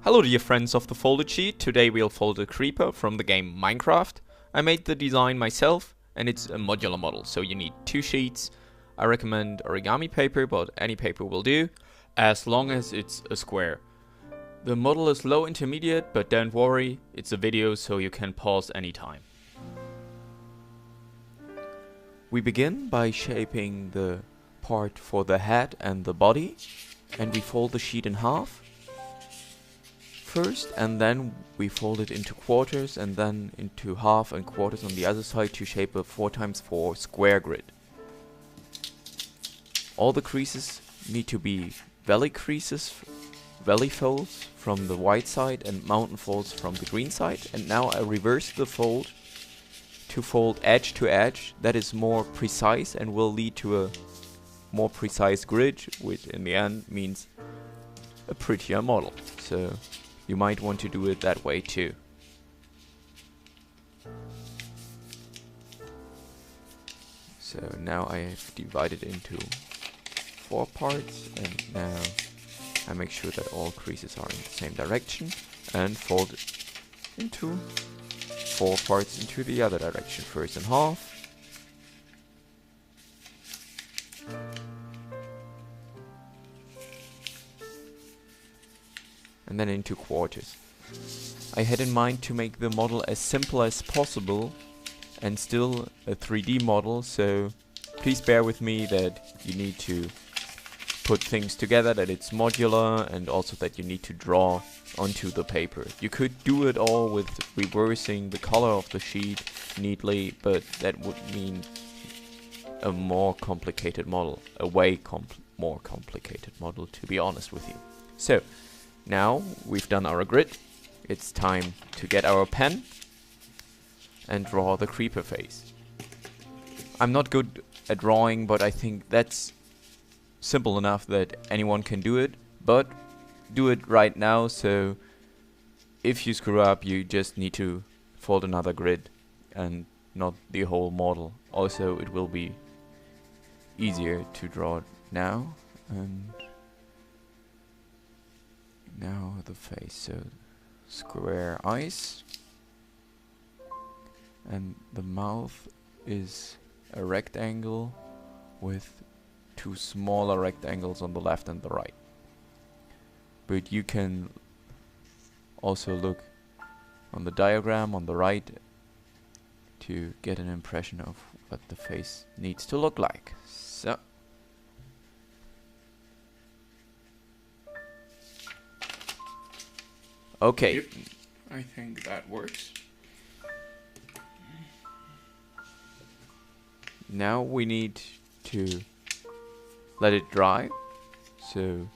Hello dear friends of the folded sheet, today we'll fold a creeper from the game Minecraft. I made the design myself and it's a modular model, so you need 2 sheets. I recommend origami paper, but any paper will do, as long as it's a square. The model is low intermediate, but don't worry, it's a video so you can pause anytime. We begin by shaping the part for the head and the body, and we fold the sheet in half first, and then we fold it into quarters and then into half and quarters on the other side to shape a 4x4 square grid. All the creases need to be valley creases, valley folds from the white side and mountain folds from the green side. And now I reverse the fold to fold edge to edge. That is more precise and will lead to a more precise grid, which in the end means a prettier model. So you might want to do it that way too. So now I have divided into 4 parts, and now I make sure that all creases are in the same direction and fold it into 4 parts into the other direction. First in half, and then into quarters. I had in mind to make the model as simple as possible and still a 3D model, so please bear with me that you need to put things together, that it's modular, and also that you need to draw onto the paper. You could do it all with reversing the color of the sheet neatly, but that would mean a more complicated model, a way more complicated model, to be honest with you. So now we've done our grid, it's time to get our pen and draw the creeper face. I'm not good at drawing, but I think that's simple enough that anyone can do it, but do it right now, so if you screw up you just need to fold another grid and not the whole model. Also it will be easier to draw now. And now the face, so square eyes, and the mouth is a rectangle with 2 smaller rectangles on the left and the right. But you can also look on the diagram on the right to get an impression of what the face needs to look like. So okay. Yep, I think that works. Now we need to let it dry, so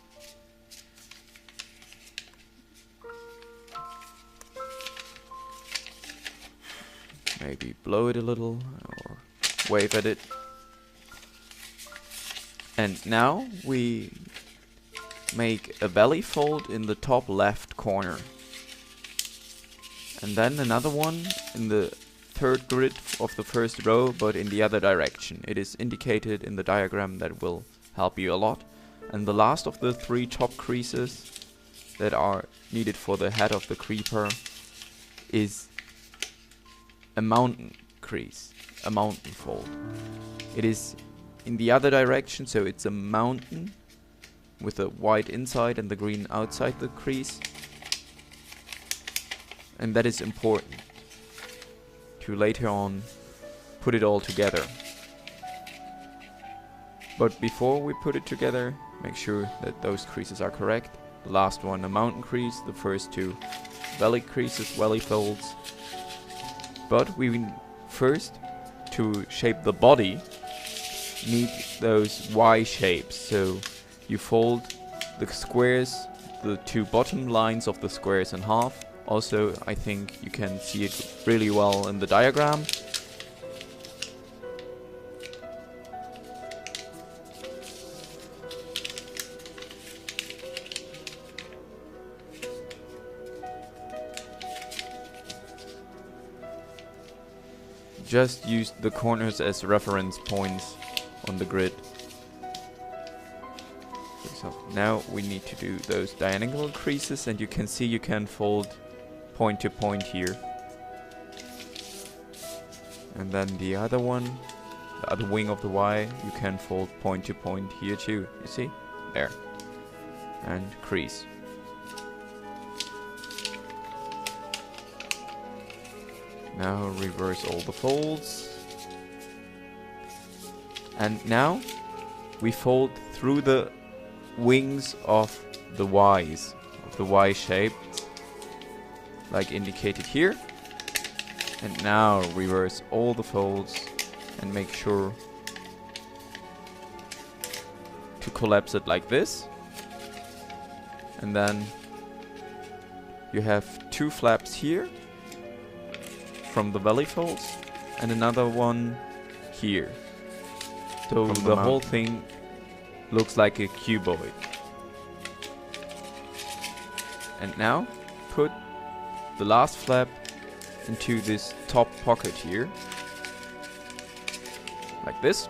maybe blow it a little or wave at it. And now we make a valley fold in the top left corner, and then another one in the 3rd grid of the 1st row, but in the other direction. It is indicated in the diagram, that will help you a lot. And the last of the 3 top creases that are needed for the head of the creeper is a mountain crease, a mountain fold. It is in the other direction, so it's a mountain with the white inside and the green outside the crease, and that is important to later on put it all together. But before we put it together, make sure that those creases are correct. The last one a mountain crease, the first 2 valley creases, valley folds. But we first, to shape the body, need those Y shapes, so you fold the squares, the 2 bottom lines of the squares in half. Also, I think you can see it really well in the diagram. Just use the corners as reference points on the grid. So now we need to do those diagonal creases, and you can see you can fold point to point here. And then the other one, the other wing of the Y, you can fold point to point here too. You see? There. And crease. Now reverse all the folds. And now we fold through the wings of the Ys, of the Y shape, like indicated here. And now reverse all the folds and make sure to collapse it like this. And then you have two flaps here from the belly folds and another one here. So the whole thing looks like a cuboid. And now put the last flap into this top pocket here, like this.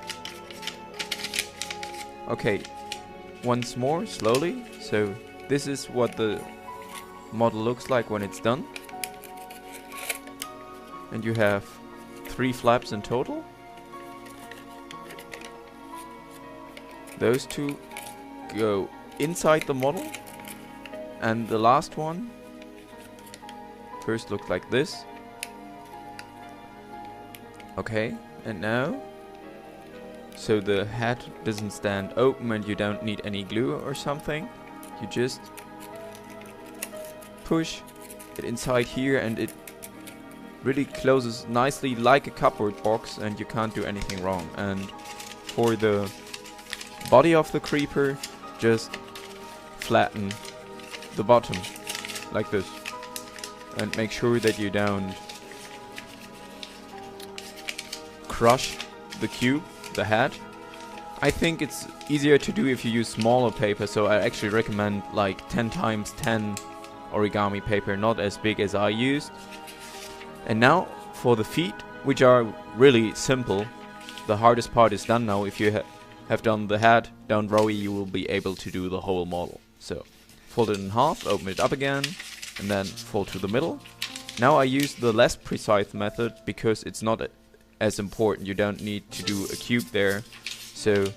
Okay, once more, slowly. So this is what the model looks like when it's done. And you have 3 flaps in total. Those two go inside the model, and the last one first looked like this. Okay, and now, so the head doesn't stand open and you don't need any glue or something, you just push it inside here and it really closes nicely like a cupboard box and you can't do anything wrong. And for the body of the creeper, just flatten the bottom like this and make sure that you don't crush the cube, the head. I think it's easier to do if you use smaller paper, so I actually recommend like 10 times 10 origami paper, not as big as I used. And now for the feet, which are really simple. The hardest part is done now. If you have done the head, don't worry, you will be able to do the whole model. So fold it in half, open it up again, and then fold to the middle. Now I use the less precise method because it's not as important. You don't need to do a cube there. So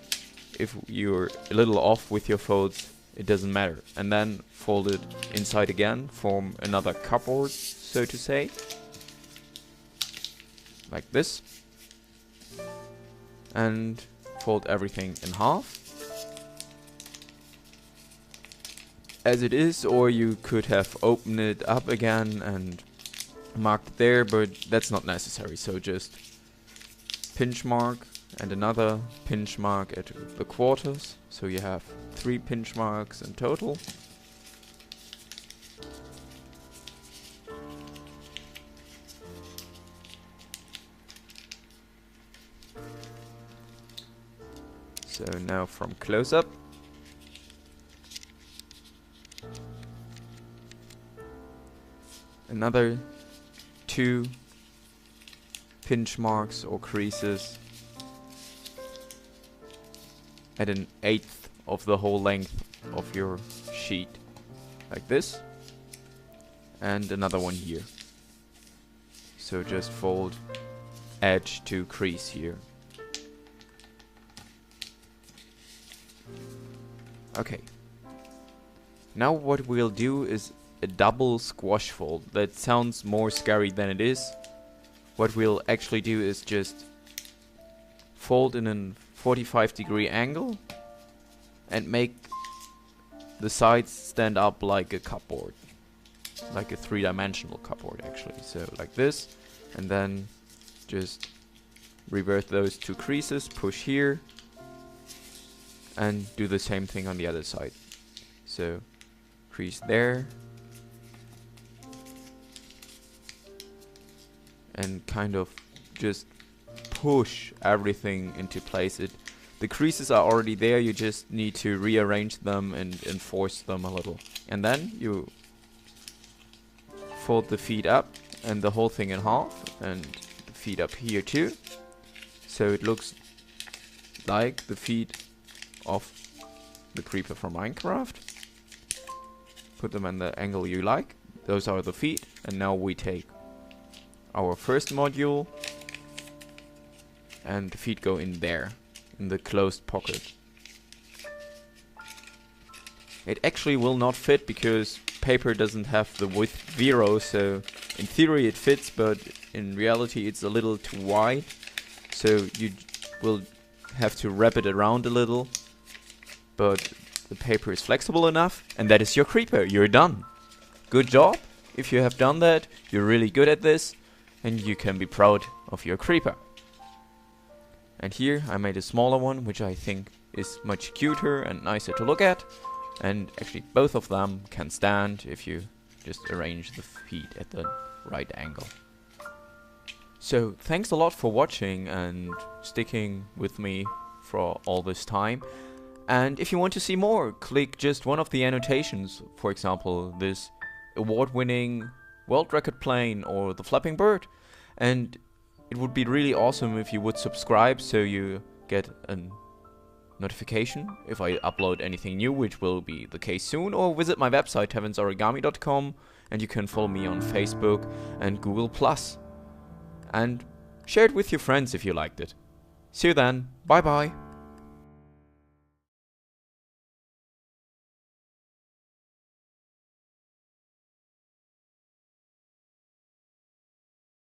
if you're a little off with your folds, it doesn't matter. And then fold it inside again, form another cupboard, so to say. Like this. And fold everything in half. As it is, or you could have opened it up again and marked it there, but that's not necessary. So just pinch mark and another pinch mark at the quarters. So you have 3 pinch marks in total. So now from close up. Another 2 pinch marks or creases at 1/8 of the whole length of your sheet, like this, and another one here. So just fold edge to crease here. Okay. Now what we'll do is a double squash fold. That sounds more scary than it is. What we'll actually do is just fold in a 45-degree angle and make the sides stand up like a cupboard, like a 3-dimensional cupboard actually. So like this, and then just reverse those 2 creases, push here, and do the same thing on the other side. So crease there, and kind of just push everything into place. The creases are already there, you just need to rearrange them and enforce them a little. And then you fold the feet up and the whole thing in half, and the feet up here too. So it looks like the feet of the creeper from Minecraft. Put them in the angle you like. Those are the feet. And now we take our first module. And the feet go in there, in the closed pocket. It actually will not fit because paper doesn't have the width 0, so in theory it fits, but in reality it's a little too wide. So you will have to wrap it around a little, but the paper is flexible enough, and that is your creeper. You're done. Good job. If you have done that, you're really good at this, and you can be proud of your creeper. And here I made a smaller one, which I think is much cuter and nicer to look at. And actually both of them can stand if you just arrange the feet at the right angle. So thanks a lot for watching and sticking with me for all this time. And if you want to see more, click just one of the annotations. For example, this award-winning world record plane or the flapping bird. And it would be really awesome if you would subscribe so you get a notification if I upload anything new, which will be the case soon, or visit my website heavensorigami.com, and you can follow me on Facebook and Google+. And share it with your friends if you liked it. See you then, bye bye.